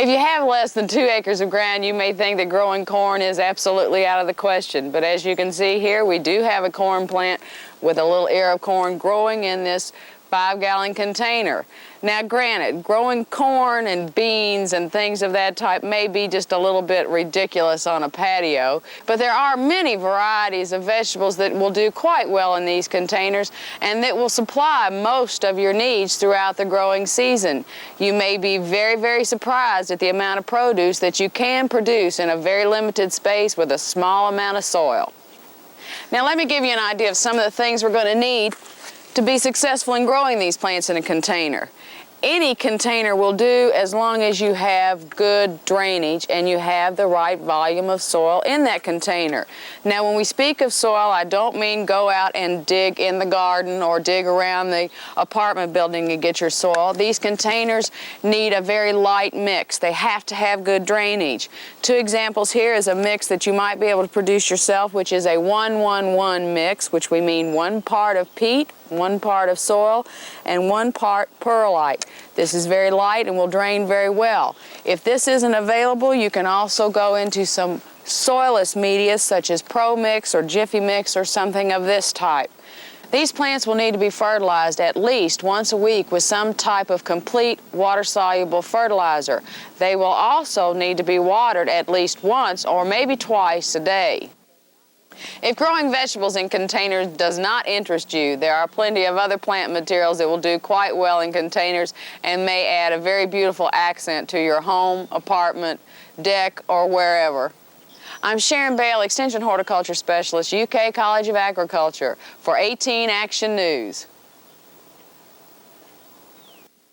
If you have less than 2 acres of ground, you may think that growing corn is absolutely out of the question. But as you can see here, we do have a corn plant with a little ear of corn growing in this 5-gallon container. Now granted, growing corn and beans and things of that type may be just a little bit ridiculous on a patio, but there are many varieties of vegetables that will do quite well in these containers and that will supply most of your needs throughout the growing season. You may be very, very surprised at the amount of produce that you can produce in a very limited space with a small amount of soil. Now let me give you an idea of some of the things we're going to need to be successful in growing these plants in a container. Any container will do as long as you have good drainage and you have the right volume of soil in that container. Now when we speak of soil, I don't mean go out and dig in the garden or dig around the apartment building and get your soil. These containers need a very light mix. They have to have good drainage. 2 examples here is a mix that you might be able to produce yourself, which is a 1-1-1 mix, which we mean 1 part of peat, 1 part of soil, and 1 part perlite. This is very light and will drain very well. If this isn't available, you can also go into some soilless media such as Pro Mix or Jiffy Mix or something of this type. These plants will need to be fertilized at least once a week with some type of complete water-soluble fertilizer. They will also need to be watered at least once or maybe twice a day. If growing vegetables in containers does not interest you, there are plenty of other plant materials that will do quite well in containers and may add a very beautiful accent to your home, apartment, deck, or wherever. I'm Sharon Bale, Extension Horticulture Specialist, UK College of Agriculture, for 18 Action News.